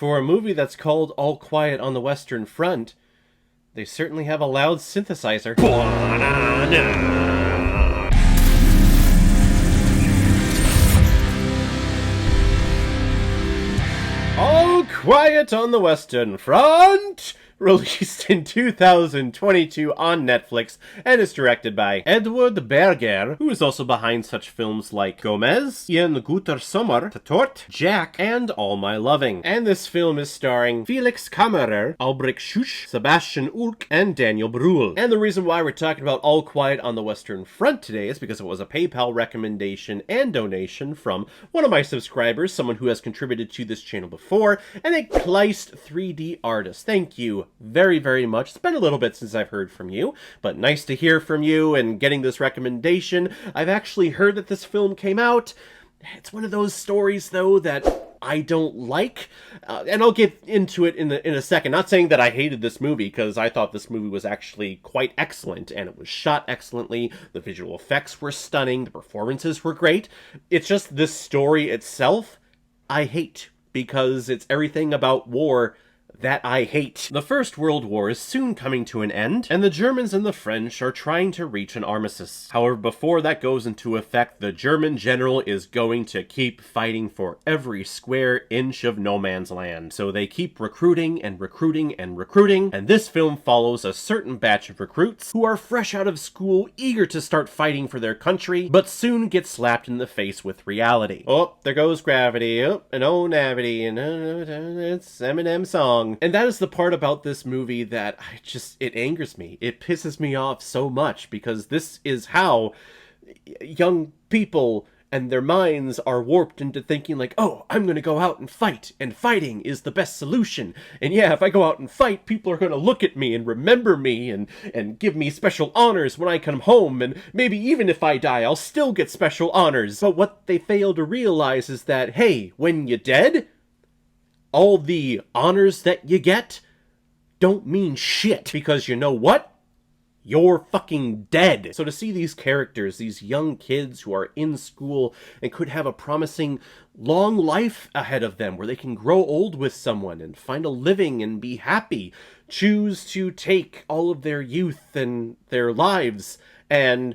For a movie that's called All Quiet on the Western Front, they certainly have a loud synthesizer. All Quiet on the Western Front, released in 2022 on Netflix, and is directed by Edward Berger, who is also behind such films like Gomez, Ein guter Sommer, Tatort, Jack, and All My Loving. And this film is starring Felix Kammerer, Albrecht Schuch, Sebastian Ulk, and Daniel Brühl. And the reason why we're talking about All Quiet on the Western Front today is because it was a PayPal recommendation and donation from one of my subscribers, someone who has contributed to this channel before, and a Kleist 3D artist. Thank you very, very much. It's been a little bit since I've heard from you, but nice to hear from you and getting this recommendation. I've actually heard that this film came out. It's one of those stories, though, that I don't like, and I'll get into it in a second. Not saying that I hated this movie, because I thought this movie was actually quite excellent, and it was shot excellently, the visual effects were stunning, the performances were great. It's just this story itself, I hate, because it's everything about war that I hate. The First World War is soon coming to an end, and the Germans and the French are trying to reach an armistice. However, before that goes into effect, the German general is going to keep fighting for every square inch of no man's land. So they keep recruiting and recruiting and recruiting, and this film follows a certain batch of recruits who are fresh out of school, eager to start fighting for their country, but soon get slapped in the face with reality. Oh, there goes gravity. Oh, and oh, navity. And it's Eminem's song. And that is the part about this movie that it angers me. It pisses me off so much, because this is how young people and their minds are warped into thinking like, oh, I'm gonna go out and fight, and fighting is the best solution. And yeah, if I go out and fight, people are gonna look at me and remember me and give me special honors when I come home, and maybe even if I die, I'll still get special honors. But what they fail to realize is that, hey, when you're dead, all the honors that you get don't mean shit, because you know what? You're fucking dead. So to see these characters, these young kids who are in school and could have a promising long life ahead of them where they can grow old with someone and find a living and be happy, choose to take all of their youth and their lives and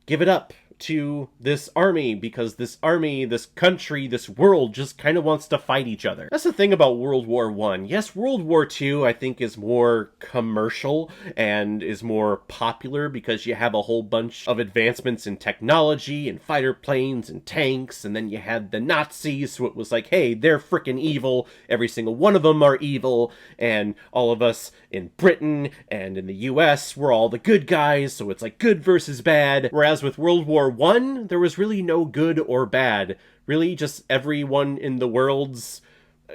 give it up to this army, because this army, this country, this world just kind of wants to fight each other. That's the thing about World War I. Yes, World War II, I think, is more commercial and is more popular because you have a whole bunch of advancements in technology and fighter planes and tanks, and then you had the Nazis, so it was like, hey, they're freaking evil, every single one of them are evil, and all of us in Britain and in the US, we're all the good guys, so it's like good versus bad. Whereas with World War I, there was really no good or bad. Really, just everyone in the world's,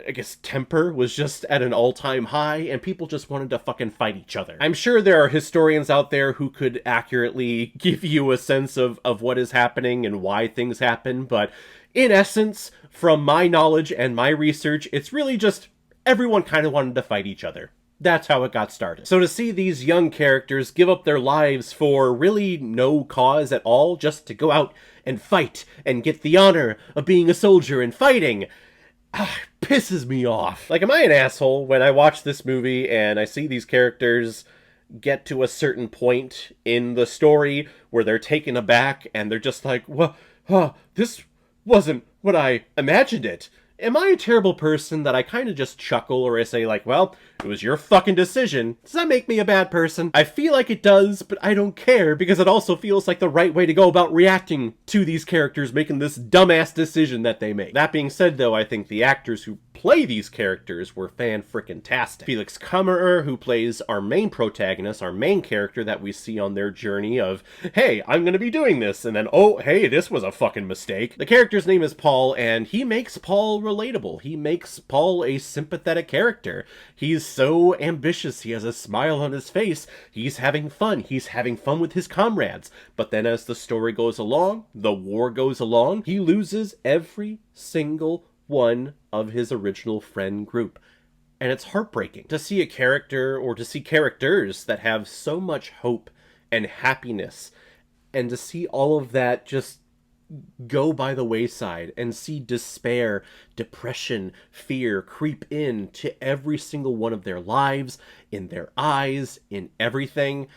I guess, temper was just at an all-time high, and people just wanted to fucking fight each other. I'm sure there are historians out there who could accurately give you a sense of what is happening and why things happen, but in essence, from my knowledge and my research, it's really just everyone kind of wanted to fight each other. That's how it got started. So to see these young characters give up their lives for really no cause at all, just to go out and fight and get the honor of being a soldier and fighting, pisses me off. Like, am I an asshole when I watch this movie and I see these characters get to a certain point in the story where they're taken aback and they're just like, well, this wasn't what I imagined it? Am I a terrible person that I kind of just chuckle, or I say like, well, it was your fucking decision? Does that make me a bad person? I feel like it does, but I don't care, because it also feels like the right way to go about reacting to these characters making this dumbass decision that they make. That being said, though, I think the actors who play these characters were fan-frickin-tastic. Felix Kammerer, who plays our main protagonist, our main character that we see on their journey of, hey, I'm gonna be doing this, and then, oh, hey, this was a fucking mistake. The character's name is Paul, and he makes Paul relatable. He makes Paul a sympathetic character. He's so ambitious. He has a smile on his face. He's having fun. He's having fun with his comrades. But then as the story goes along, the war goes along, he loses every single one of his original friend group. And it's heartbreaking to see a character, or to see characters that have so much hope and happiness, and to see all of that just go by the wayside and see despair, depression, fear creep in to every single one of their lives, in their eyes, in everything.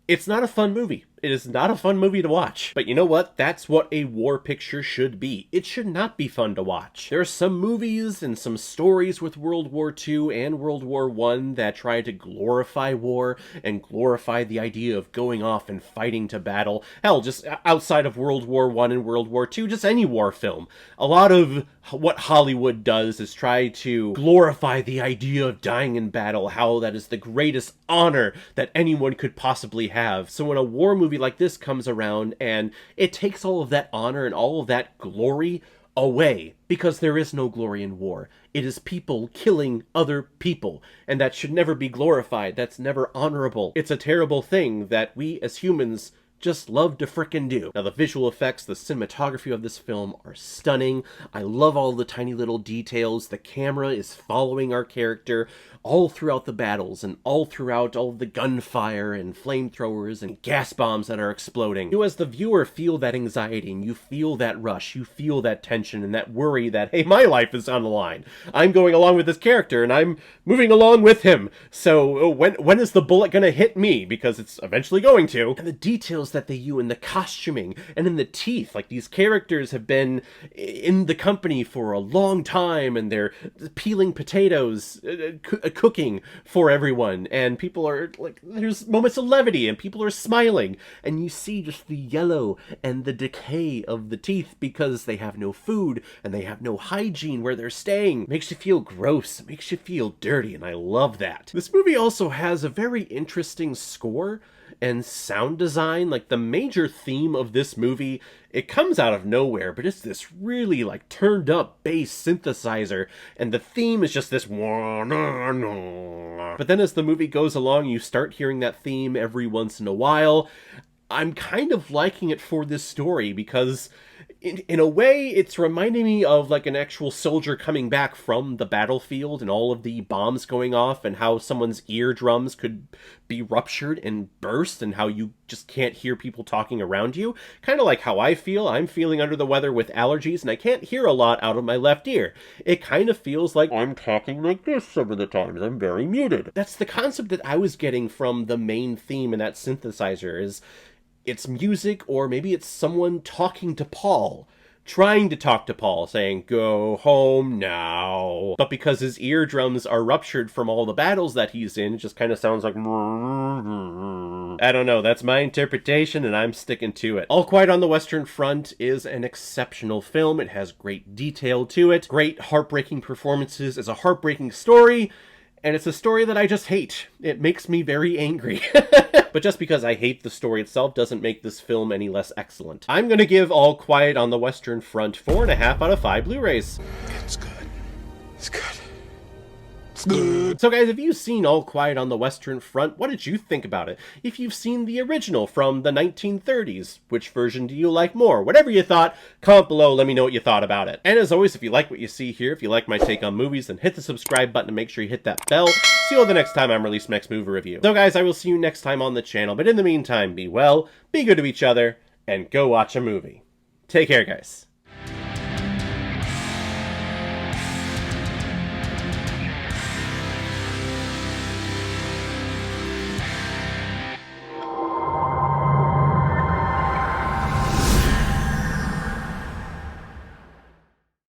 It's not a fun movie. It is not a fun movie to watch. But you know what? That's what a war picture should be. It should not be fun to watch. There are some movies and some stories with World War II and World War I that try to glorify war and glorify the idea of going off and fighting to battle. Hell, just outside of World War I and World War II, just any war film. A lot of what Hollywood does is try to glorify the idea of dying in battle, how that is the greatest honor that anyone could possibly have. So when a war movie like this comes around and it takes all of that honor and all of that glory away, because there is no glory in war. It is people killing other people, and that should never be glorified. That's never honorable. It's a terrible thing that we as humans just love to frickin' do. Now, the visual effects, the cinematography of this film are stunning. I love all the tiny little details. The camera is following our character all throughout the battles and all throughout all of the gunfire and flamethrowers and gas bombs that are exploding. You as the viewer feel that anxiety and you feel that rush. You feel that tension and that worry that, hey, my life is on the line. I'm going along with this character and I'm moving along with him. So when is the bullet gonna hit me? Because it's eventually going to. And the details that they use in the costuming and in the teeth, like these characters have been in the company for a long time and they're peeling potatoes, cooking for everyone, and people are like, there's moments of levity and people are smiling, and you see just the yellow and the decay of the teeth because they have no food and they have no hygiene where they're staying. It makes you feel gross, it makes you feel dirty, and I love that. This movie also has a very interesting score and sound design. Like, the major theme of this movie, it comes out of nowhere, but it's this really like turned up bass synthesizer, and the theme is just this. But then as the movie goes along, you start hearing that theme every once in a while. I'm kind of liking it for this story because in a way, it's reminding me of like an actual soldier coming back from the battlefield and all of the bombs going off and how someone's eardrums could be ruptured and burst and how you just can't hear people talking around you. Kind of like how I feel. I'm feeling under the weather with allergies and I can't hear a lot out of my left ear. It kind of feels like I'm talking like this some of the times. I'm very muted. That's the concept that I was getting from the main theme in that synthesizer. Is it's music, or maybe it's someone talking to Paul, trying to talk to Paul, saying, go home now. But because his eardrums are ruptured from all the battles that he's in, it just kind of sounds like... I don't know, that's my interpretation, and I'm sticking to it. All Quiet on the Western Front is an exceptional film. It has great detail to it, great heartbreaking performances, it's a heartbreaking story, and it's a story that I just hate. It makes me very angry. But just because I hate the story itself doesn't make this film any less excellent. I'm gonna give All Quiet on the Western Front 4.5 out of 5 Blu-rays. It's good. It's good. So guys, if you've seen All Quiet on the Western Front, what did you think about it? If you've seen the original from the 1930s, which version do you like more? Whatever you thought, comment below, let me know what you thought about it. And as always, if you like what you see here, if you like my take on movies, then hit the subscribe button and make sure you hit that bell. See you all the next time I'm releasing my next movie review. So guys, I will see you next time on the channel, but in the meantime, be well, be good to each other, and go watch a movie. Take care, guys.